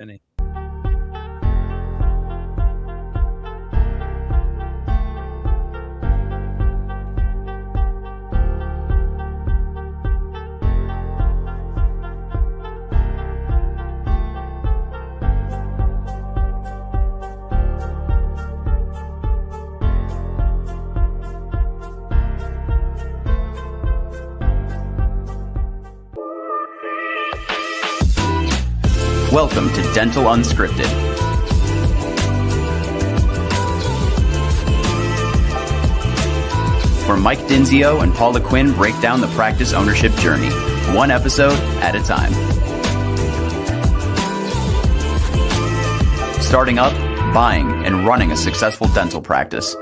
spinning. Welcome to Dental Unscripted. Where Mike Dinzio and Paula Quinn break down the practice ownership journey, one episode at a time. Starting up, buying, and running a successful dental practice.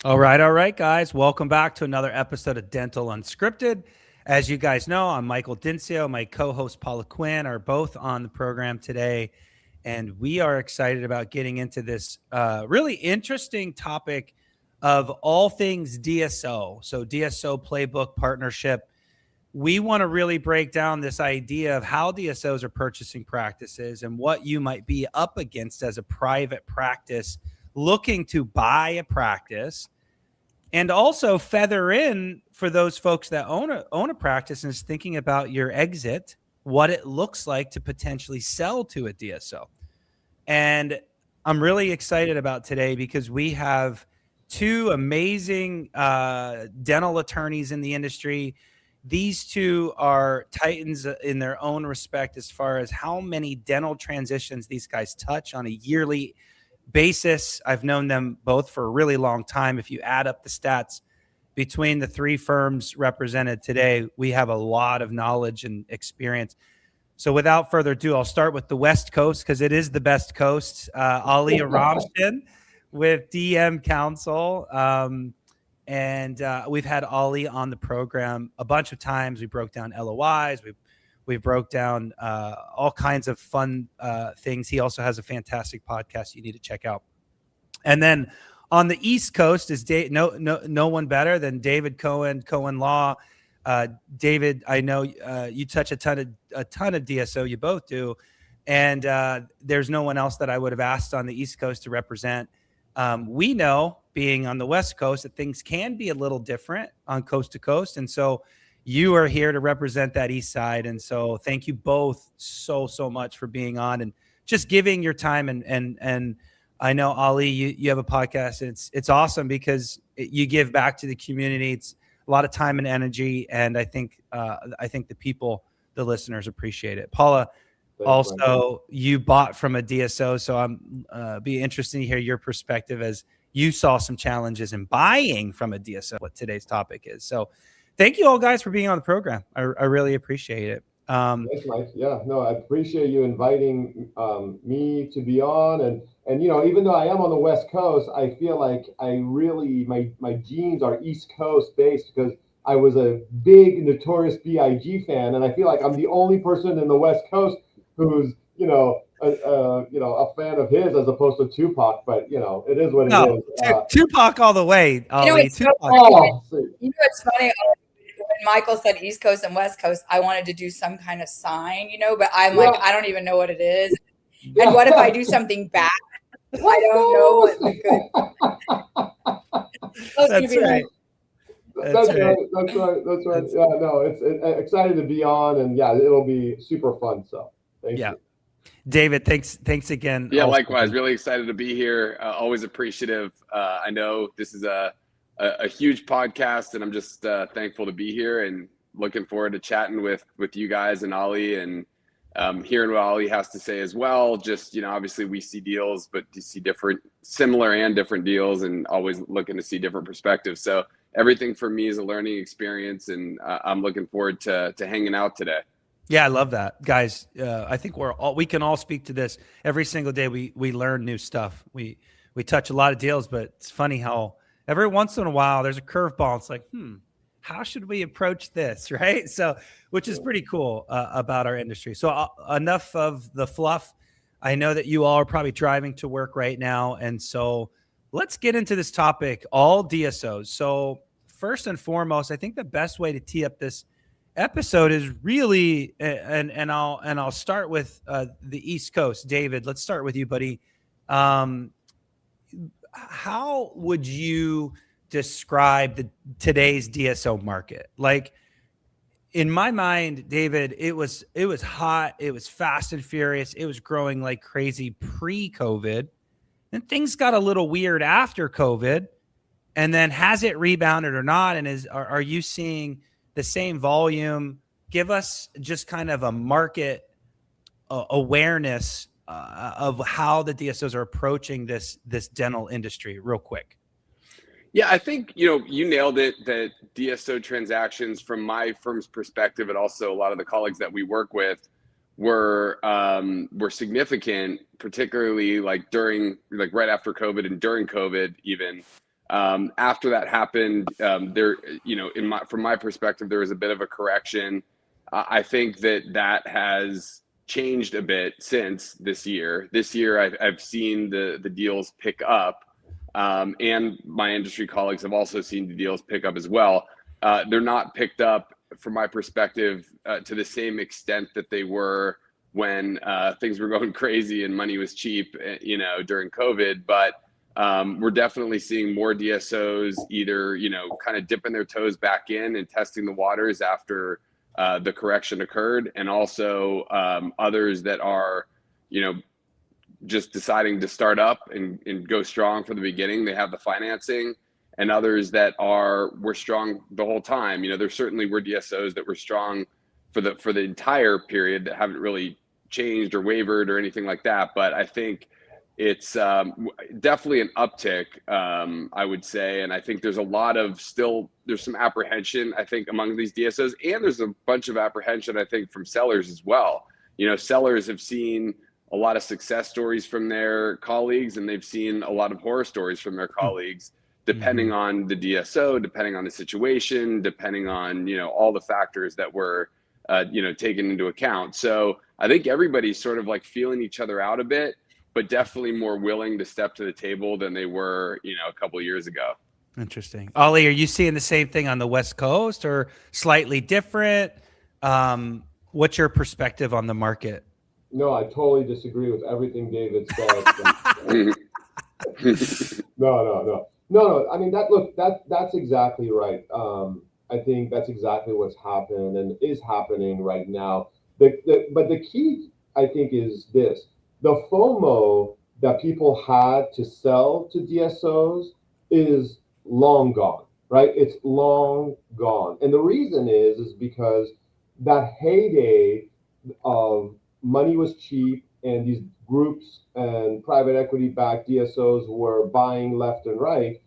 All right, guys. Welcome back to another episode of Dental Unscripted. As you guys know, I'm Michael Dinzio. My co-host Paula Quinn are both on the program today, and we are excited about getting into this really interesting topic of all things DSO. So DSO Playbook partnership. We want to really break down this idea of how DSOs are purchasing practices and what you might be up against as a private practice looking to buy a practice, and also feather in for those folks that own a practice and is thinking about your exit, what it looks like to potentially sell to a DSO. And I'm really excited about today because we have two amazing dental attorneys in the industry. These two are titans in their own respect as far as how many dental transitions these guys touch on a yearly basis. I've known them both for a really long time. If you add up the stats between the three firms represented today, we have a lot of knowledge and experience. So without further ado, I'll start with the West Coast because it is the best coast. Ali Aramshin with DM Counsel. And we've had Ali on the program a bunch of times. We broke down LOIs. We broke down all kinds of fun things. He also has a fantastic podcast you need to check out. And then on the East Coast is no one better than David Cohen Law. David, I know you touch a ton of DSO. You both do, and there's no one else that I would have asked on the East Coast to represent. We know, being on the West Coast, that things can be a little different on coast to coast, and so you are here to represent that East Side. And so thank you both so much for being on and just giving your time. And I know, Ali, you have a podcast. And it's awesome because you give back to the community. It's a lot of time and energy. And I think the people, the listeners, appreciate it. Paula, also, you bought from a DSO. So I'm be interested to hear your perspective as you saw some challenges in buying from a DSO, what today's topic is. So thank you all guys for being on the program. I really appreciate it. Thanks, Mike. Yeah, no, I appreciate you inviting me to be on. And even though I am on the West Coast, I feel like I really, my genes are East Coast based because I was a big Notorious B.I.G. fan. And I feel like I'm the only person in the West Coast who's, a fan of his as opposed to Tupac. But, it is what it is. Tupac all the way. It's funny. When Michael said East Coast and West Coast, I wanted to do some kind of sign, but I'm like, I don't even know what it is. And what if I do something bad? I don't know what That's right. That's right. Yeah, no, it's excited to be on, and yeah, it'll be super fun. So thank you. David, thanks again. Yeah, likewise. Really excited to be here. Always appreciative. I know this is a huge podcast, and I'm just thankful to be here and looking forward to chatting with you guys and Ali and hearing what Ali has to say as well. Just, obviously we see deals, but you see similar and different deals, and always looking to see different perspectives. So everything for me is a learning experience, and I'm looking forward to hanging out today. Yeah, I love that, guys. I think we can all speak to this every single day. We learn new stuff. We touch a lot of deals, but it's funny how every once in a while there's a curveball. It's like, how should we approach this, right? So, which is pretty cool about our industry. So enough of the fluff. I know that you all are probably driving to work right now. And so let's get into this topic, all DSOs. So first and foremost, I think the best way to tee up this episode is really, and I'll start with the East Coast. David, let's start with you, buddy. How would you describe today's DSO market? Like, in my mind, David, it was hot, it was fast and furious, it was growing like crazy pre-COVID, and things got a little weird after COVID. And then has it rebounded or not? And are you seeing the same volume? Give us just kind of a market awareness of how the DSOs are approaching this dental industry real quick. Yeah, I think, you nailed it, that DSO transactions from my firm's perspective, and also a lot of the colleagues that we work with, were significant, particularly like right after COVID and during COVID even. After that happened, from my perspective, there was a bit of a correction. I think that has changed a bit since this year. This year, I've seen the deals pick up. And my industry colleagues have also seen the deals pick up as well. They're not picked up, from my perspective, to the same extent that they were when things were going crazy and money was cheap, during COVID. But we're definitely seeing more DSOs either, kind of dipping their toes back in and testing the waters after the correction occurred, and also others that are, just deciding to start up and go strong from the beginning. They have the financing, and others that were strong the whole time. There certainly were DSOs that were strong for the entire period that haven't really changed or wavered or anything like that. But I think it's definitely an uptick, I would say. And I think there's there's some apprehension, I think, among these DSOs, and there's a bunch of apprehension, I think, from sellers as well. Sellers have seen a lot of success stories from their colleagues, and they've seen a lot of horror stories from their colleagues, depending on the DSO, depending on the situation, depending on, all the factors that were, taken into account. So I think everybody's sort of like feeling each other out a bit, but definitely more willing to step to the table than they were, a couple of years ago. Interesting. Ollie, are you seeing the same thing on the West Coast or slightly different? What's your perspective on the market? No, I totally disagree with everything David said. No. I mean, that's exactly right. I think that's exactly what's happened and is happening right now. But the key, I think, is this: the FOMO that people had to sell to DSOs is long gone, right? It's long gone. And the reason is because that heyday of money was cheap, and these groups and private equity-backed DSOs were buying left and right,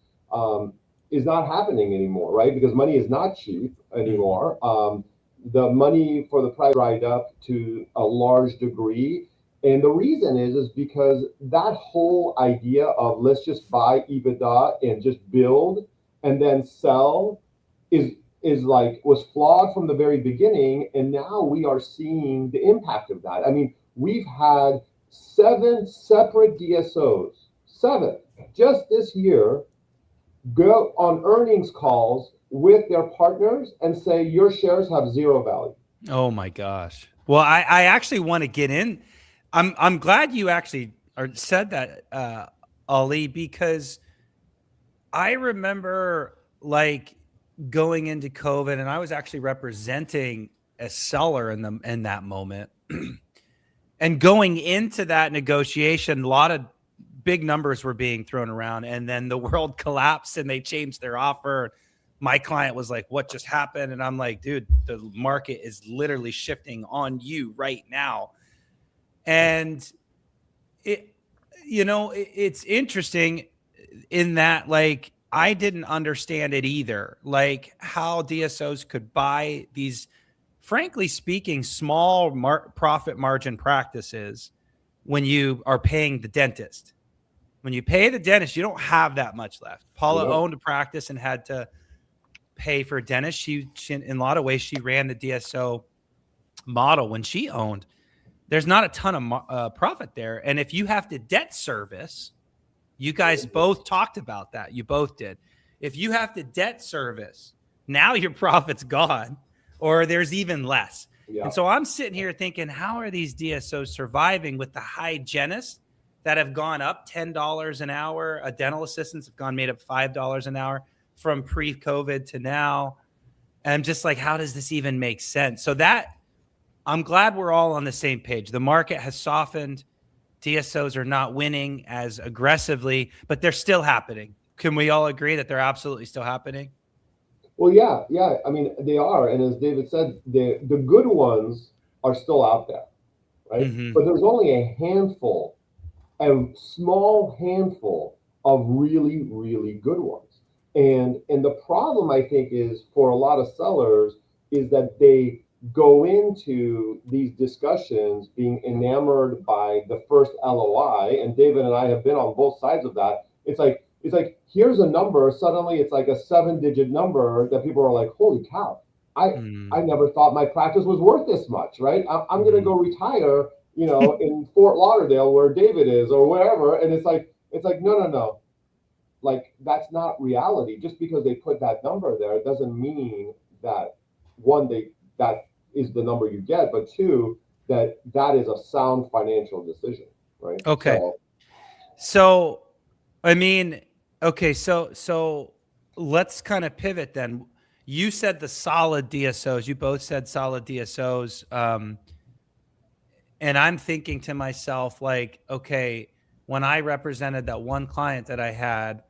is not happening anymore, right? Because money is not cheap anymore. The money for the price dried up to a large degree. And the reason is because that whole idea of let's just buy EBITDA and just build and then sell was flawed from the very beginning, and now we are seeing the impact of that. I mean, we've had 7 separate DSOs, 7, just this year, go on earnings calls with their partners and say your shares have zero value. Oh my gosh. Well, I actually want to get in. I'm glad you actually said that, Ali, because I remember like going into COVID, and I was actually representing a seller in that moment. And going into that negotiation, a lot of big numbers were being thrown around, and then the world collapsed and they changed their offer. My client was like, what just happened? And I'm like, dude, the market is literally shifting on you right now. And it's interesting in that, like, I didn't understand it either, like how DSOs could buy these, frankly speaking, small profit margin practices when you are paying the dentist. When you pay the dentist, you don't have that much left. Paula owned a practice and had to pay for a dentist. She in a lot of ways, she ran the DSO model when she owned. there's not a ton of profit there. And if you have to debt service, you guys both talked about that. You both did. If you have to debt service, now your profit's gone, or there's even less. Yeah. And so I'm sitting here thinking, how are these DSOs surviving with the hygienists that have gone up $10 an hour? Dental assistants have made up $5 an hour from pre-COVID to now. And I'm just like, how does this even make sense? So that, I'm glad we're all on the same page. The market has softened. DSOs are not winning as aggressively, but they're still happening. Can we all agree that they're absolutely still happening? Well, yeah. I mean, they are. And as David said, the good ones are still out there, right? Mm-hmm. But there's only a small handful of really, really good ones. And the problem, I think, is for a lot of sellers is that they go into these discussions being enamored by the first LOI. And David and I have been on both sides of that. It's like, here's a number. Suddenly it's like a 7-digit number that people are like, holy cow, I never thought my practice was worth this much, right? I'm going to go retire, in Fort Lauderdale where David is or wherever. And it's like, no. Like, that's not reality. Just because they put that number there doesn't mean that, one, that is the number you get, but two, that is a sound financial decision, right? Okay. So I mean, okay, so let's kind of pivot then. You said the solid DSOs. You both said solid DSOs. And I'm thinking to myself, like, okay, when I represented that one client that I had,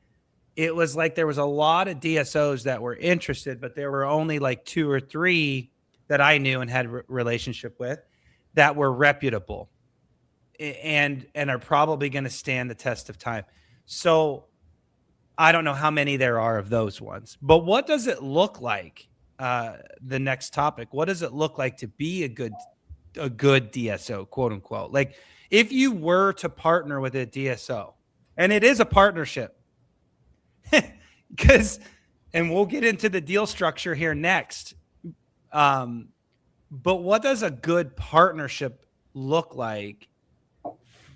it was like there was a lot of DSOs that were interested, but there were only like 2 or 3 that I knew and had relationship with that were reputable and are probably going to stand the test of time. So I don't know how many there are of those ones, but what does it look like? The next topic, what does it look like to be a good DSO, quote unquote? Like, if you were to partner with a DSO, and it is a partnership, and we'll get into the deal structure here next. But what does a good partnership look like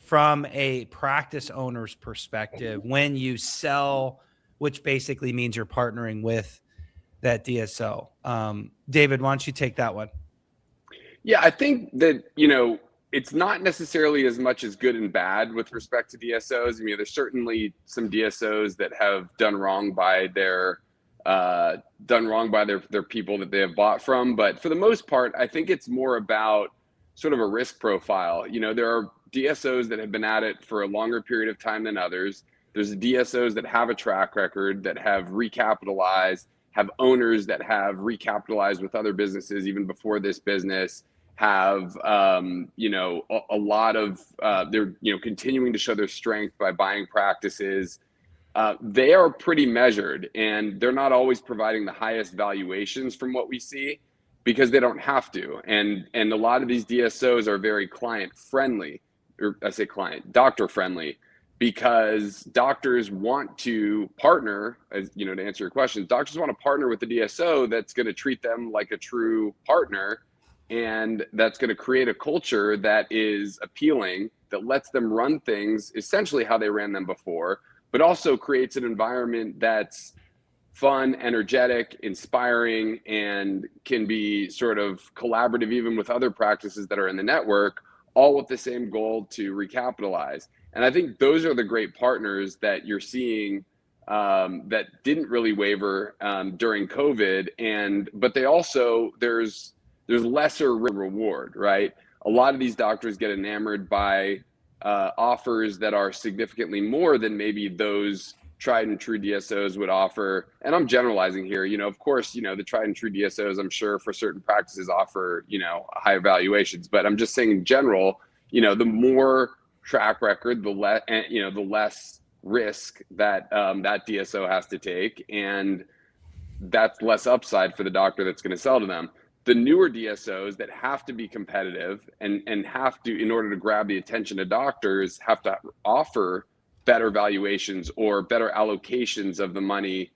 from a practice owner's perspective when you sell, which basically means you're partnering with that DSO? David, why don't you take that one? Yeah, I think that, it's not necessarily as much as good and bad with respect to DSOs. I mean, there's certainly some DSOs that have done wrong by their people that they have bought from. But for the most part, I think it's more about sort of a risk profile. There are DSOs that have been at it for a longer period of time than others. There's DSOs that have a track record, that have recapitalized, have owners that have recapitalized with other businesses even before this business, have a lot of they're continuing to show their strength by buying practices. They are pretty measured, and they're not always providing the highest valuations from what we see because they don't have to. And a lot of these DSOs are very client friendly, or I say doctor friendly, because doctors want to partner, as to answer your question, doctors want to partner with the DSO that's going to treat them like a true partner. And that's going to create a culture that is appealing, that lets them run things essentially how they ran them before, but also creates an environment that's fun, energetic, inspiring, and can be sort of collaborative even with other practices that are in the network, all with the same goal to recapitalize. And I think those are the great partners that you're seeing that didn't really waver during COVID. But they also, there's lesser reward, right? A lot of these doctors get enamored by offers that are significantly more than maybe those tried and true DSOs would offer. And I'm generalizing here, of course, the tried and true DSOs, I'm sure for certain practices offer, high valuations, but I'm just saying in general, the more track record, the less risk that that DSO has to take. And that's less upside for the doctor that's going to sell to them. The newer DSOs that have to be competitive and have to, in order to grab the attention of doctors, have to offer better valuations or better allocations of the money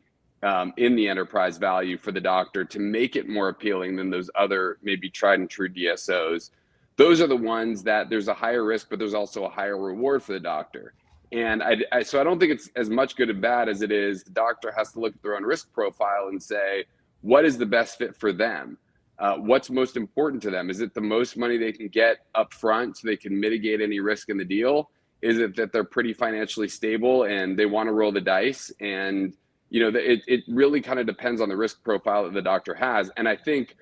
in the enterprise value for the doctor to make it more appealing than those other maybe tried and true DSOs. those are the ones that there's a higher risk, but there's also a higher reward for the doctor. And so I don't think it's as much good and bad as it is the doctor has to look at their own risk profile and say, what is the best fit for them? What's most important to them? Is it the most money they can get up front so they can mitigate any risk in the deal? Is it that they're pretty financially stable and they want to roll the dice? And, it really kind of depends on the risk profile that the doctor has. And I think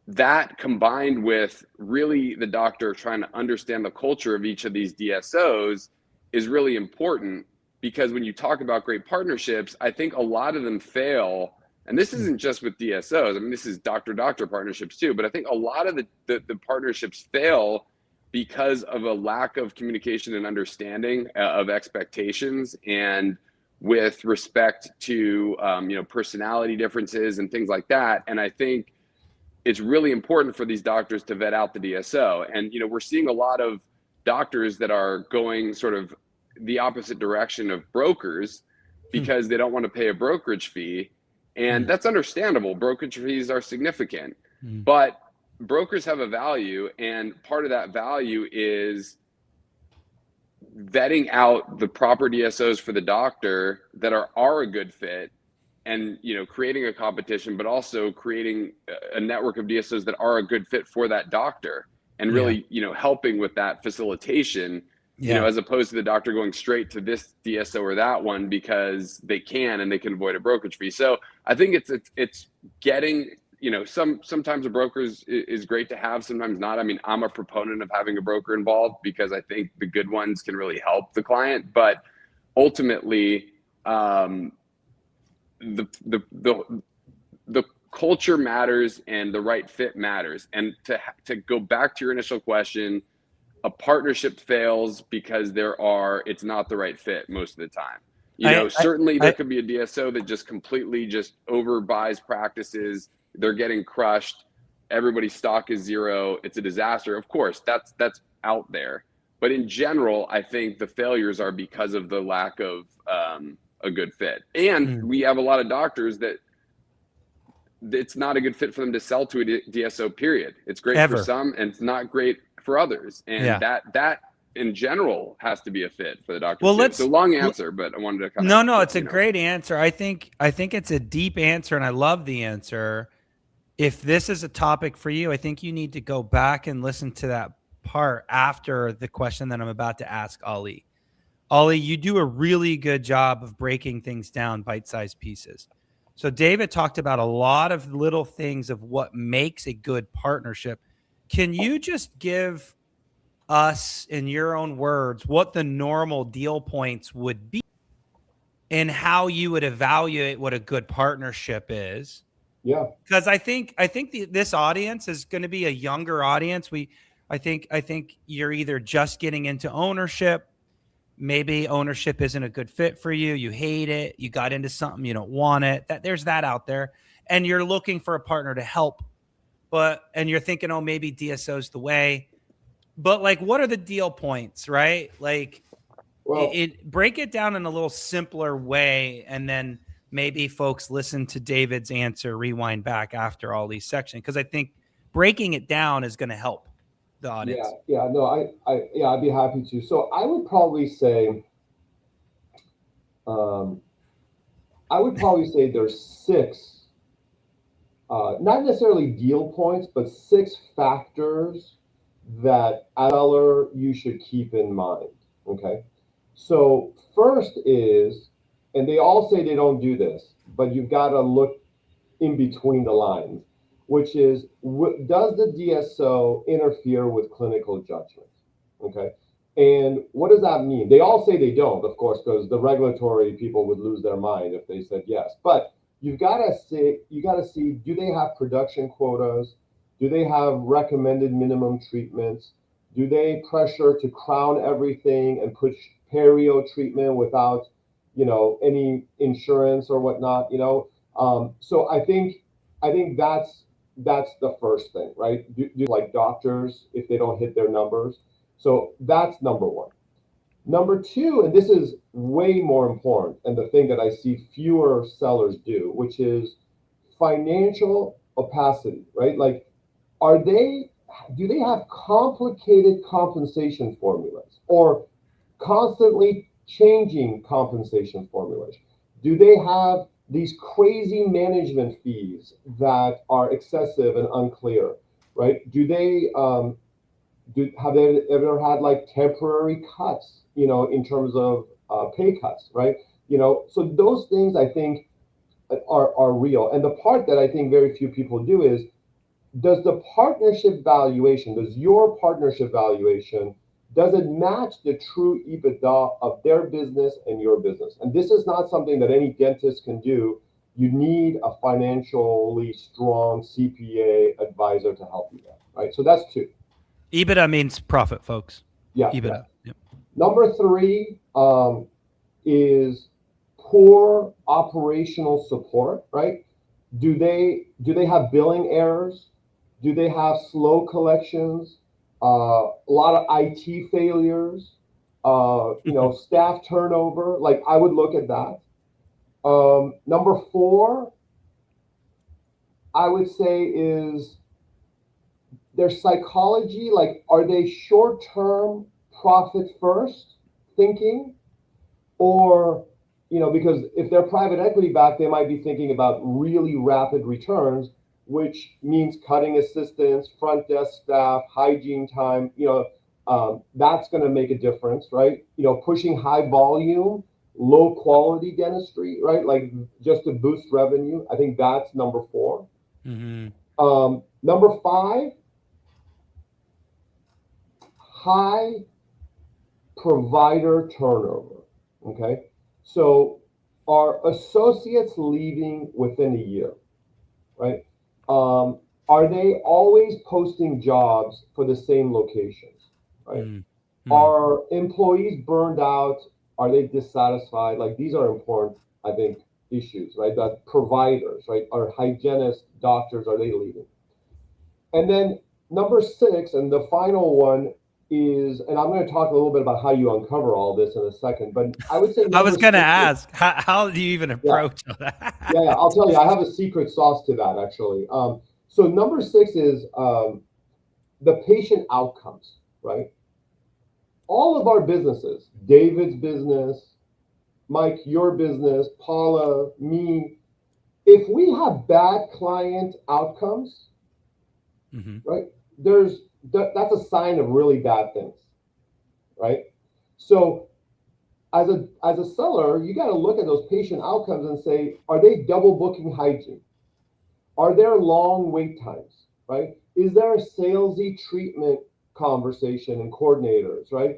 that combined with really the doctor trying to understand the culture of each of these DSOs is really important, because when you talk about great partnerships, I think a lot of them fail. And this isn't just with DSOs. I mean, this is doctor-doctor partnerships too. But I think a lot of the partnerships fail because of a lack of communication and understanding of expectations, and with respect to personality differences and things like that. And I think it's really important for these doctors to vet out the DSO. And we're seeing a lot of doctors that are going sort of the opposite direction of brokers because they don't want to pay a brokerage fee. And that's understandable. Brokerage fees are significant, but brokers have a value, and part of that value is vetting out the proper DSOs for the doctor that are a good fit, and creating a competition, but also creating a network of DSOs that are a good fit for that doctor, and really helping with that facilitation. As opposed to the doctor going straight to this DSO or that one because they can and they can avoid a brokerage fee. So I think it's getting, sometimes a broker is great to have, sometimes not. I mean, I'm a proponent of having a broker involved because I think the good ones can really help the client. But ultimately, the culture matters and the right fit matters. And to go back to your initial question, a partnership fails because it's not the right fit most of the time. Certainly there could be a DSO that just completely just overbuys practices. They're getting crushed. Everybody's stock is zero. It's a disaster. Of course, that's out there. But in general, I think the failures are because of the lack of a good fit. And we have a lot of doctors that it's not a good fit for them to sell to a DSO, period. It's great for some and it's not great for others. And that in general has to be a fit for the doctor. Well, it's a long answer, but I wanted to kind of. No, it's a great answer. I think it's a deep answer, and I love the answer. If this is a topic for you, I think you need to go back and listen to that part after the question that I'm about to ask Ali. Ali, you do a really good job of breaking things down bite-sized pieces. So David talked about a lot of little things of what makes a good partnership. Can you just give us, in your own words, what the normal deal points would be and how you would evaluate what a good partnership is? Yeah. Because I think this audience is going to be a younger audience. I think you're either just getting into ownership. Maybe ownership isn't a good fit for you. You hate it. You got into something, you don't want it. There's that out there. And you're looking for a partner to help. And you're thinking, oh, maybe DSO's the way. But like, what are the deal points, right? Like, break it down in a little simpler way. And then maybe folks listen to David's answer, rewind back after all these sections. Because I think breaking it down is going to help the audience. Yeah, no, I'd be happy to. So I would probably say, there's 6, not necessarily deal points, but 6 factors that as a seller you should keep in mind. Okay. So first is, and they all say they don't do this, but you've got to look in between the lines, which is, does the DSO interfere with clinical judgment? Okay. And what does that mean? They all say they don't, of course, because the regulatory people would lose their mind if they said yes. But you got to see, do they have production quotas? Do they have recommended minimum treatments? Do they pressure to crown everything and push perio treatment without, any insurance or whatnot, So I think that's the first thing, right? Do like doctors if they don't hit their numbers. So that's number one. Number two, and this is way more important, and the thing that I see fewer sellers do, which is financial opacity, right? Like, do they have complicated compensation formulas or constantly changing compensation formulas? Do they have these crazy management fees that are excessive and unclear, right? Do they have they ever had like temporary cuts, in terms of pay cuts, right? So those things I think are real. And the part that I think very few people do is, does your partnership valuation, does it match the true EBITDA of their business and your business? And this is not something that any dentist can do. You need a financially strong CPA advisor to help you there, right? So that's 2. EBITDA means profit, folks. Yeah. EBITDA. Yeah. Yep. Number 3 is poor operational support, right? Do they have billing errors? Do they have slow collections? A lot of IT failures? Staff turnover? Like, I would look at that. Number 4, I would say, is their psychology. Like, are they short-term profit first thinking? Or, because if they're private equity backed, they might be thinking about really rapid returns, which means cutting assistants, front desk staff, hygiene time. That's going to make a difference, right? Pushing high volume, low quality dentistry, right? Like, just to boost revenue. I think that's number 4. Mm-hmm. Number 5, high provider turnover. Okay. So are associates leaving within a year, right? Are they always posting jobs for the same locations, right? Mm-hmm. Are employees burned out? Are they dissatisfied? Like, these are important, I think, issues, right? That providers, right? Are hygienists, doctors, are they leaving? And then number 6, and the final one is, and I'm going to talk a little bit about how you uncover all this in a second, but I would say I was going to ask, how do you even approach that? Yeah, I'll tell you, I have a secret sauce to that, actually. So number 6 is the patient outcomes, right? All of our businesses, David's business, Mike, your business, Paula, me, if we have bad client outcomes, Mm-hmm. right, that's a sign of really bad things, right? So as a seller, you got to look at those patient outcomes and say, are they double booking hygiene? Are there long wait times, right? Is there a salesy treatment conversation and coordinators, right?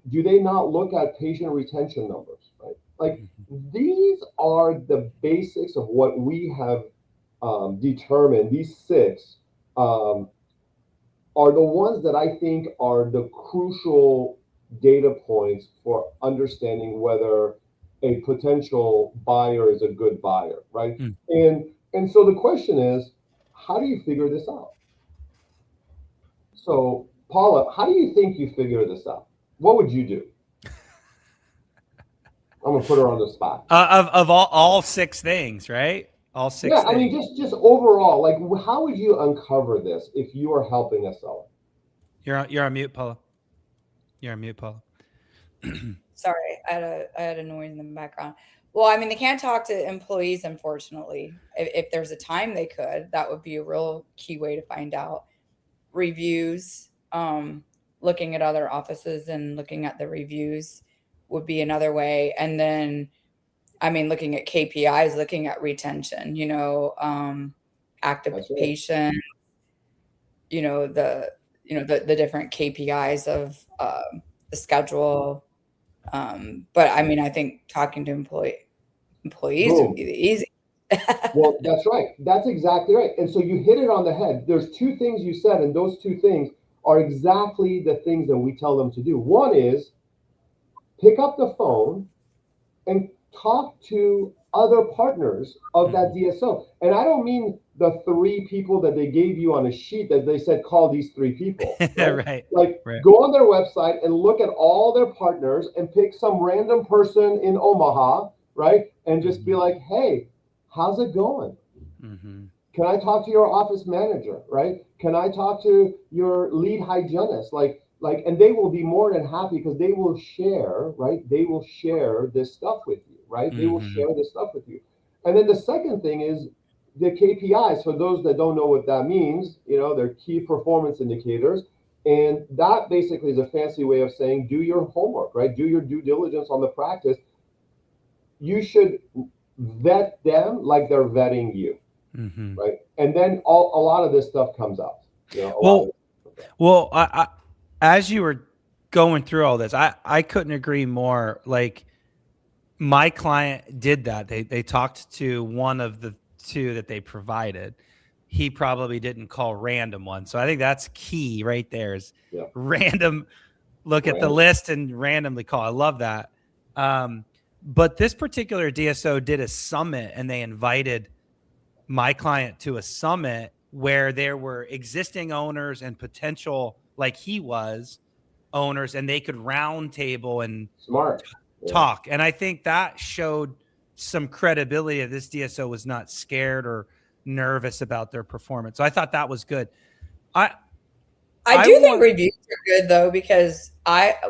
Do they not look at patient retention numbers, right? Like, these are the basics of what we have determined. These 6 are the ones that I think are the crucial data points for understanding whether a potential buyer is a good buyer, right? And so the question is, how do you figure this out? So, Paula, how do you think you figure this out? What would you do? I'm gonna put her on the spot. Of all 6 things, right? All 6 Yeah, things. I mean, just overall, like, how would you uncover this if you are helping a seller? You're on mute, Paula. You're on mute, Paula. Sorry, I had a noise in the background. Well, I mean, they can't talk to employees, unfortunately. If there's a time they could, that would be a real key way to find out. Reviews, looking at other offices and looking at the reviews would be another way. And then, I mean, looking at KPIs, looking at retention, active patients, the different KPIs of the schedule. But I mean, I think talking to employees would be the easy. Well, that's right. That's exactly right. And so you hit it on the head. There's 2 things you said, and those 2 things are exactly the things that we tell them to do. One is pick up the phone and talk to other partners of that DSO. And I don't mean the 3 people that they gave you on a sheet that they said, call these 3 people. Right? Right. Go on their website and look at all their partners and pick some random person in Omaha, right? And just be like, hey, how's it going? Mm-hmm. Can I talk to your office manager, right? Can I talk to your lead hygienist? And they will be more than happy because they will share, right? They will share this stuff with you, right? They will share this stuff with you. And then the second thing is the KPIs. For those that don't know what that means, they're key performance indicators. And that basically is a fancy way of saying, do your homework, right? Do your due diligence on the practice. You should vet them like they're vetting you. Right. And then a lot of this stuff comes out. I as you were going through all this, I couldn't agree more. Like, my client did that. They talked to one of the two that they provided. He probably didn't call random one. So I think that's key right there is random, look at the list and randomly call. I love that. But this particular DSO did a summit, and they invited my client to a summit where there were existing owners and potential, like he was, owners, and they could round table and talk. And I think that showed some credibility that this DSO was not scared or nervous about their performance. So I thought that was good. I do think reviews are good though, because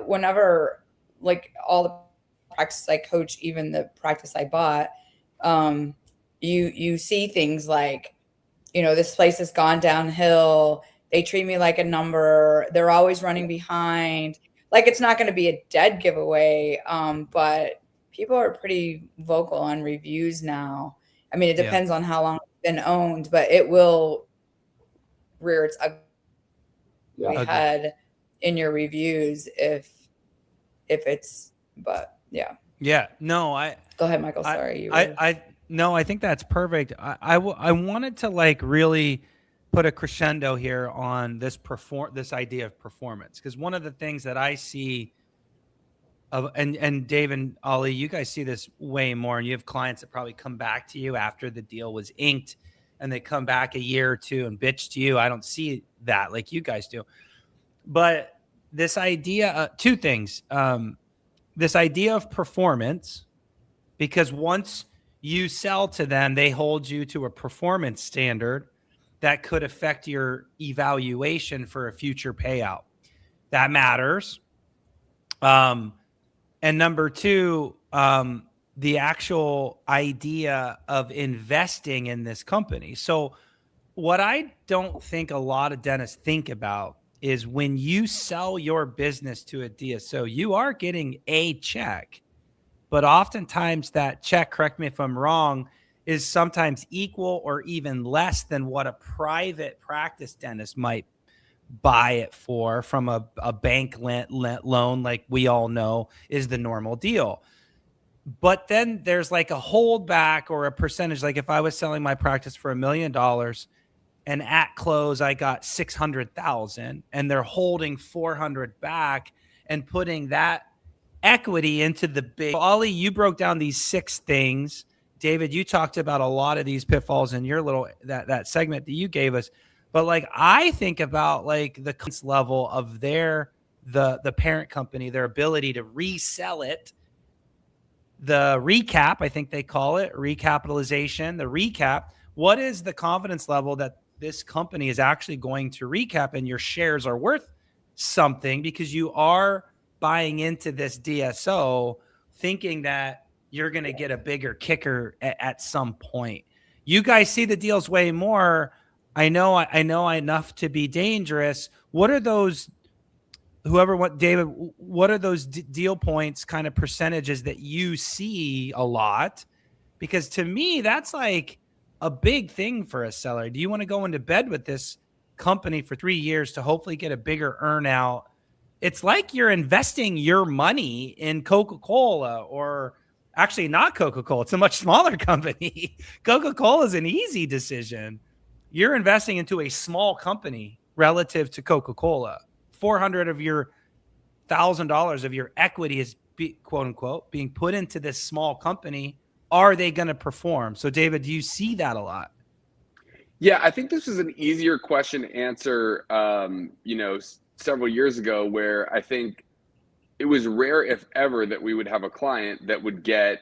whenever, like, all the practices I coach, even the practice I bought, you see things like, this place has gone downhill. They treat me like a number. They're always running behind. Like, it's not going to be a dead giveaway. But people are pretty vocal on reviews now. I mean, it depends on how long it's been owned, but it will rear its ugly head in your reviews if it's, but yeah. Yeah. No, go ahead, Michael. Sorry. No, I think that's perfect. I wanted to really put a crescendo here on this idea of performance, because one of the things that I see and Dave and Ollie, you guys see this way more, and you have clients that probably come back to you after the deal was inked, and they come back a year or two and bitch to you. I don't see that like you guys do, but this idea, two things, this idea of performance, because once you sell to them, they hold you to a performance standard that could affect your evaluation for a future payout. That matters. And number two, the actual idea of investing in this company. So what I don't think a lot of dentists think about is when you sell your business to a DSO, you are getting a check. But oftentimes that check, correct me if I'm wrong, is sometimes equal or even less than what a private practice dentist might buy it for from a bank loan, like we all know is the normal deal. But then there's like a holdback or a percentage. Like if I was selling my practice for $1 million and at close I got 600,000 and they're holding 400 back and putting that equity into the big. Ollie, you broke down these 6 things. David, you talked about a lot of these pitfalls in your little that segment that you gave us. But like I think about like the level of the parent company, their ability to resell it, the recap, I think they call it recapitalization, the recap. What is the confidence level that this company is actually going to recap and your shares are worth something, because you are buying into this DSO thinking that you're going to get a bigger kicker at some point. You guys see the deals way more. I know enough to be dangerous. What are those, David, what are those deal points, kind of percentages that you see a lot? Because to me, that's like a big thing for a seller. Do you want to go into bed with this company for 3 years to hopefully get a bigger earnout? It's like you're investing your money in Coca-Cola, or actually not Coca-Cola. It's a much smaller company. Coca-Cola is an easy decision. You're investing into a small company relative to Coca-Cola. $400 of your $1,000 of your equity is quote unquote being put into this small company. Are they going to perform? So David, do you see that a lot? Yeah, I think this was an easier question to answer, several years ago, where I think it was rare, if ever, that we would have a client that would get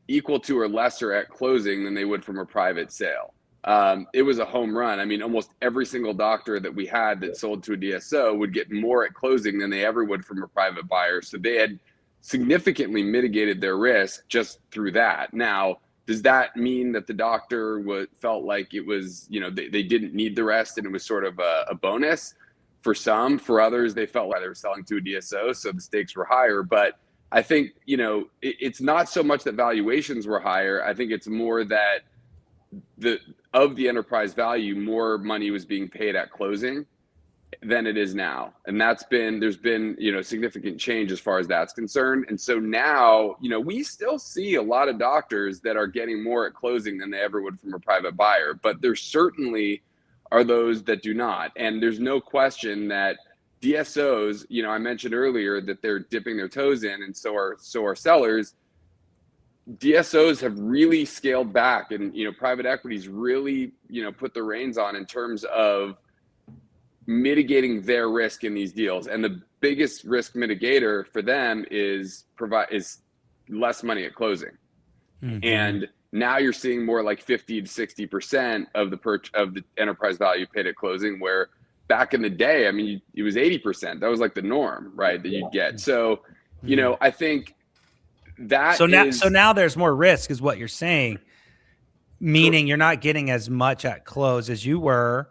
equal to or lesser at closing than they would from a private sale. it was a home run. I mean, almost every single doctor that we had that sold to a DSO would get more at closing than they ever would from a private buyer. So they had significantly mitigated their risk just through that. Now, does that mean that the doctor felt like it was, they didn't need the rest and it was sort of a bonus? For some, for others, they felt like they were selling to a DSO, so the stakes were higher. But I think, it's not so much that valuations were higher. I think it's more that of the enterprise value, more money was being paid at closing than it is now. And there's been, significant change as far as that's concerned. And so now, we still see a lot of doctors that are getting more at closing than they ever would from a private buyer, but there certainly are those that do not. And there's no question that DSOs, I mentioned earlier that they're dipping their toes in, and so are sellers. DSOs have really scaled back, and private equity's really put the reins on in terms of mitigating their risk in these deals. And the biggest risk mitigator for them is less money at closing. Mm-hmm. And now you're seeing more like 50 to 60% of the enterprise value paid at closing, where back in the day, I mean, it was 80%. That was like the norm, right? That you'd get. So, I think that so now there's more risk is what you're saying, meaning you're not getting as much at close as you were.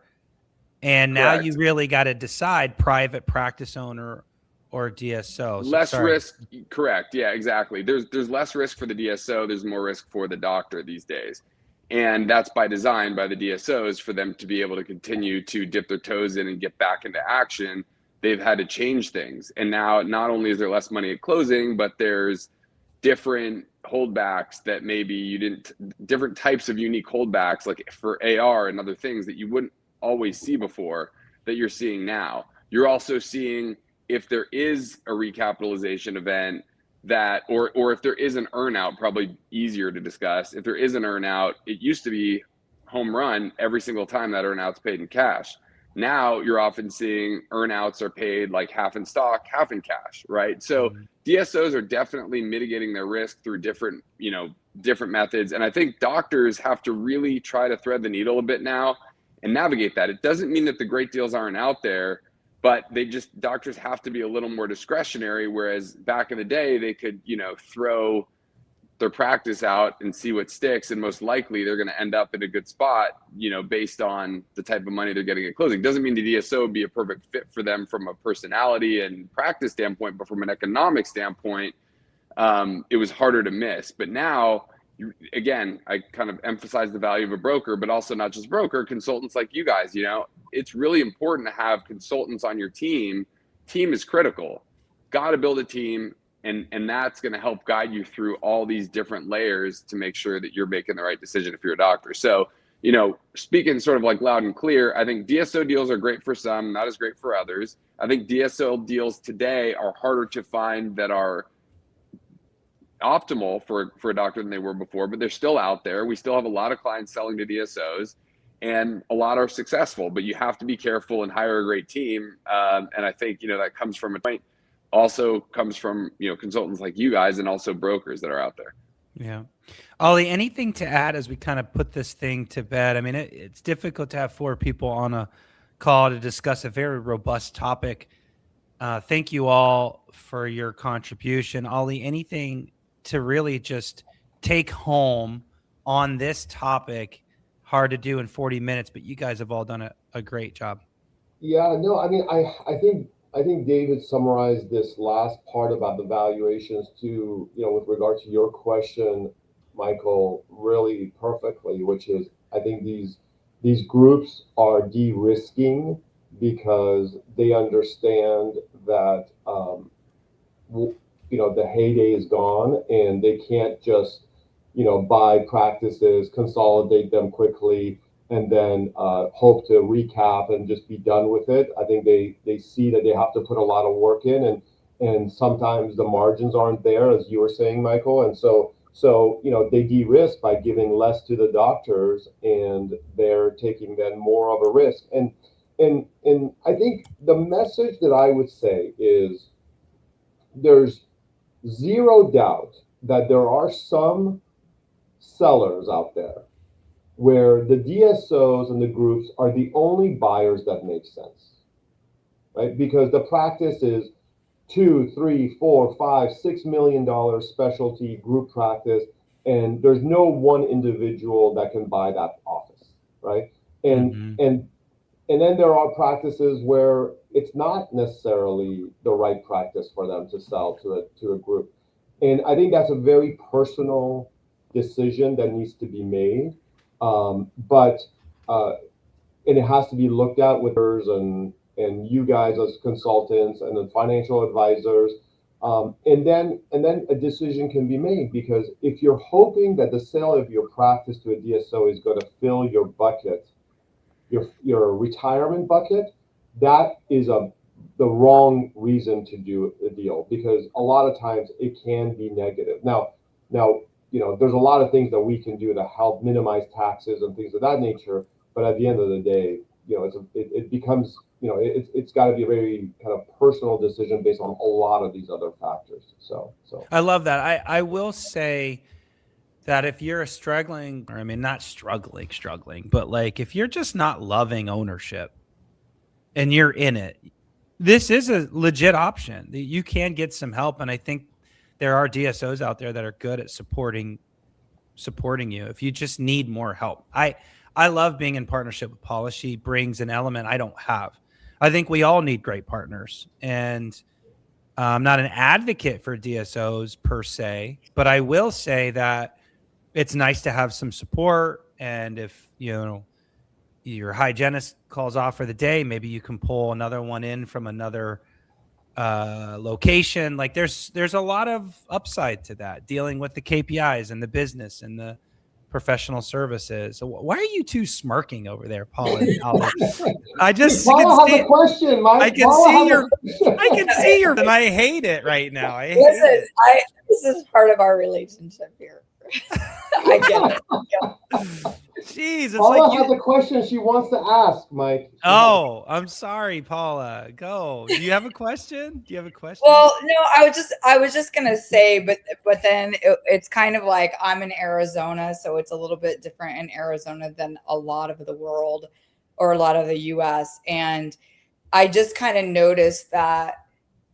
And now you really got to decide private practice owner or DSO. Less risk. Correct. Yeah, exactly. There's less risk for the DSO. There's more risk for the doctor these days. And that's by design by the DSOs for them to be able to continue to dip their toes in and get back into action. They've had to change things. And now not only is there less money at closing, but there's different holdbacks that maybe different types of unique holdbacks, like for AR and other things that you wouldn't always see before, that you're seeing now. You're also seeing, if there is a recapitalization event or if there is an earnout, probably easier to discuss. If there is an earnout, it used to be home run every single time that earnout's paid in cash. Now you're often seeing earnouts are paid like half in stock, half in cash, right? So DSOs are definitely mitigating their risk through different methods. And I think doctors have to really try to thread the needle a bit now and navigate that. It doesn't mean that the great deals aren't out there, but doctors have to be a little more discretionary. Whereas back in the day, they could, throw their practice out and see what sticks. And most likely they're going to end up in a good spot, based on the type of money they're getting at closing. Doesn't mean the DSO would be a perfect fit for them from a personality and practice standpoint, but from an economic standpoint, it was harder to miss. But now, again, I kind of emphasize the value of a broker, but also not just broker, consultants like you guys. It's really important to have consultants on your team. Team is critical. Got to build a team, and that's going to help guide you through all these different layers to make sure that you're making the right decision if you're a doctor. So, speaking sort of like loud and clear, I think DSO deals are great for some, not as great for others. I think DSO deals today are harder to find that are optimal for a doctor than they were before, but they're still out there. We still have a lot of clients selling to DSOs, and a lot are successful, but you have to be careful and hire a great team. And I think, that comes from a point, also comes from, consultants like you guys, and also brokers that are out there. Yeah. Ollie, anything to add as we kind of put this thing to bed? I mean, it's difficult to have 4 people on a call to discuss a very robust topic. Thank you all for your contribution. Ollie, anything to really just take home on this topic? Hard to do in 40 minutes, but you guys have all done a great job. Yeah, no, I mean, I think David summarized this last part about the valuations too, with regard to your question, Michael, really perfectly, which is, I think these groups are de-risking because they understand that, the heyday is gone, and they can't just, buy practices, consolidate them quickly, and then hope to recap and just be done with it. I think they see that they have to put a lot of work in, and sometimes the margins aren't there, as you were saying, Michael. And so they de-risk by giving less to the doctors, and they're taking then more of a risk. And I think the message that I would say is there's zero doubt that there are some sellers out there where the DSOs and the groups are the only buyers that make sense, right? Because the practice is $2, $3, $4, $5, $6 million specialty group practice, and there's no one individual that can buy that office, right? And then there are practices where it's not necessarily the right practice for them to sell to a group, and I think that's a very personal decision that needs to be made, but and it has to be looked at with hers and you guys as consultants and then financial advisors. And then a decision can be made, because if you're hoping that the sale of your practice to a DSO is going to fill your bucket, your retirement bucket, that is the wrong reason to do a deal, because a lot of times it can be negative. Now, there's a lot of things that we can do to help minimize taxes and things of that nature, but at the end of the day, it becomes, it's got to be a very kind of personal decision based on a lot of these other factors. So I love that. I will say that if you're struggling, or I mean, not struggling, but like if you're just not loving ownership and you're in it, this is a legit option. You can get some help. And I think there are DSOs out there that are good at supporting you if you just need more help. I love being in partnership with Paula. She brings an element I don't have. I think we all need great partners, and I'm not an advocate for DSOs per se, but I will say that it's nice to have some support. And if, your hygienist calls off for the day, maybe you can pull another one in from another location. Like there's a lot of upside to that, dealing with the KPIs and the business and the professional services. So why are you two smirking over there, Paul and Ali? I just Paula has a question, Mike. I can see your, and I hate it right now. This is part of our relationship here. I get it. Jeez, it's Paula like has a question she wants to ask, Mike. Oh, I'm sorry, Paula. Go. Do you have a question? Well, no, I was just gonna say, but then it's kind of like I'm in Arizona, so it's a little bit different in Arizona than a lot of the world or a lot of the US. And I just kind of noticed that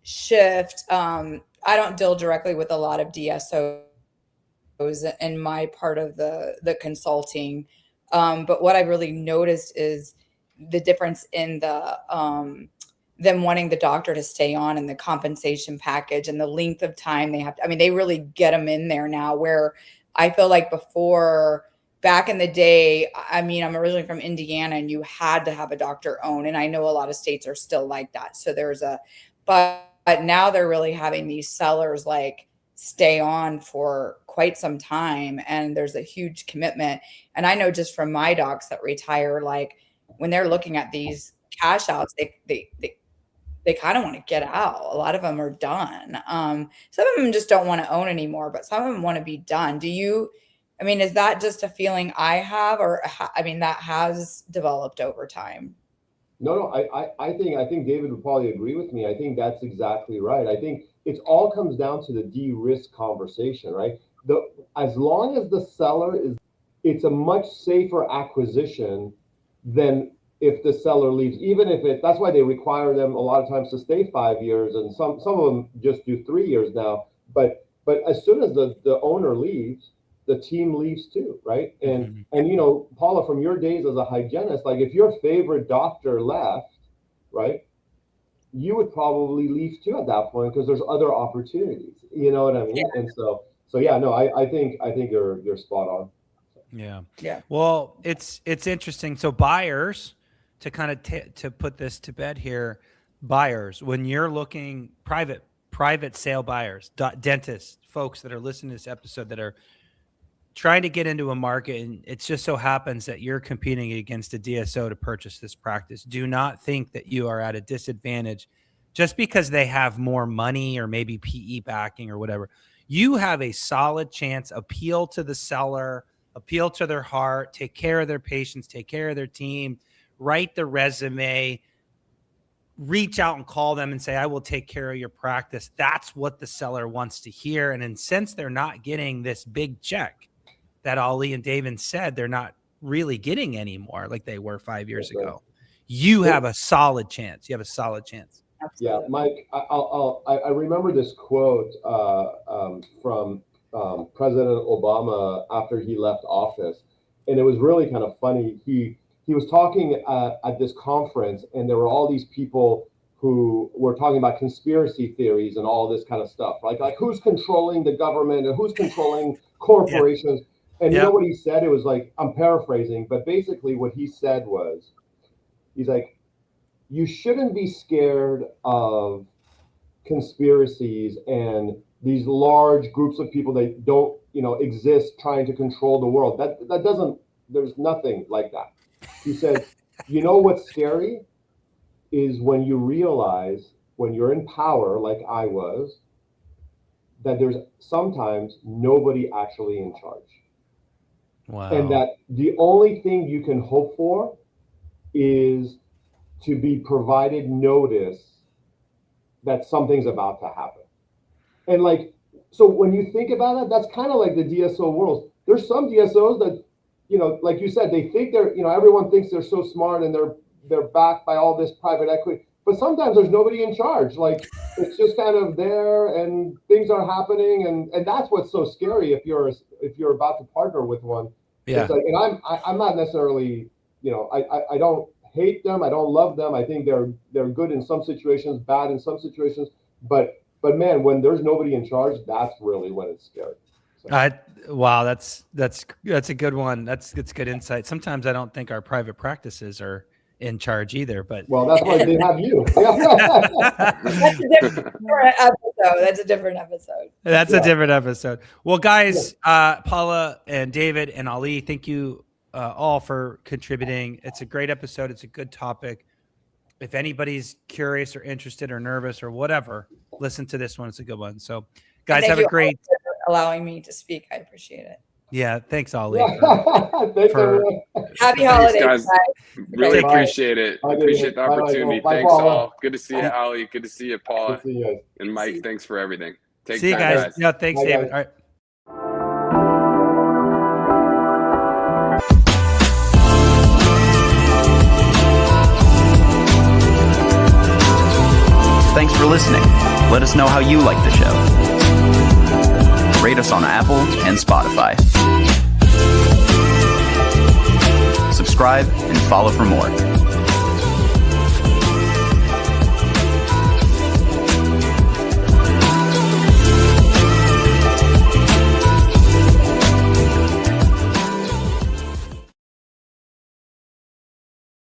shift. I don't deal directly with a lot of DSOs in my part of the consulting. But what I really noticed is the difference in the them wanting the doctor to stay on and the compensation package and the length of time they have to, they really get them in there now, where I feel like before, back in the day, I'm originally from Indiana, and you had to have a doctor own. And I know a lot of states are still like that. So but now they're really having these sellers like stay on for quite some time, and there's a huge commitment. And I know just from my docs that retire, like when they're looking at these cash outs, they kind of want to get out. A lot of them are done. Some of them just don't want to own anymore, but some of them want to be done. Is that just a feeling I have, or that has developed over time? No, I think David would probably agree with me. I think that's exactly right. I think it all comes down to the de-risk conversation, right? As long as the seller it's a much safer acquisition than if the seller leaves, even if that's why they require them a lot of times to stay 5 years, and some of them just do 3 years now. But as soon as the owner leaves, the team leaves too, right? And Paula, from your days as a hygienist, like if your favorite doctor left, right, you would probably leave too at that point, because there's other opportunities. You know what I mean? Yeah. And so yeah, no, I think you're spot on. Yeah. Yeah. Well, it's interesting. So buyers, to kind of to put this to bed here, buyers, when you're looking private sale buyers, dentists, folks that are listening to this episode that are trying to get into a market, and it just so happens that you're competing against a DSO to purchase this practice, do not think that you are at a disadvantage just because they have more money or maybe PE backing or whatever. You have a solid chance. Appeal to the seller, appeal to their heart, take care of their patients, take care of their team, write the resume, reach out and call them and say, I will take care of your practice. That's what the seller wants to hear. And then since they're not getting this big check that Ali and David said, they're not really getting any more like they were 5 years ago. You have a solid chance. You have a solid chance. Yeah, Mike, I remember this quote from President Obama after he left office, and it was really kind of funny. He was talking at this conference, and there were all these people who were talking about conspiracy theories and all this kind of stuff, like who's controlling the government and who's controlling corporations. And you know what he said? It was like, I'm paraphrasing, but basically what he said was, he's like, you shouldn't be scared of conspiracies and these large groups of people that don't, exist trying to control the world. That doesn't, there's nothing like that. He said, you know what's scary is when you realize, when you're in power, like I was, that there's sometimes nobody actually in charge. Wow. And that the only thing you can hope for is to be provided notice that something's about to happen. And so when you think about it, that's kind of like the DSO world. There's some DSOs that, like you said, they think they're, everyone thinks they're so smart and they're backed by all this private equity, but sometimes there's nobody in charge. Like, it's just kind of there and things are happening. And that's what's so scary if you're about to partner with one. Yeah. It's like, and I'm not necessarily, I don't hate them. I don't love them. I think they're good in some situations, bad in some situations, but man, when there's nobody in charge, that's really when it's scary. So. Wow, that's a good one. That's good insight. Sometimes I don't think our private practices are in charge either, but that's why they have you. That's a different episode. That's a different episode. Well, guys, Paula and David and Ali, thank you all for contributing. It's a great episode. It's a good topic. If anybody's curious or interested or nervous or whatever, listen to this one. It's a good one. So, guys, have a great. Allowing me to speak, I appreciate it. Yeah, thanks, Ali. Happy holidays, guys. Really appreciate it. Appreciate the opportunity. Thanks all. Good to see you, Ali. Good to see you, Paula. And Mike, thanks for everything. See you guys. Yeah, thanks, Bye, David. guys. All right. Thanks for listening. Let us know how you like the show. Rate us on Apple and Spotify. Subscribe and follow for more.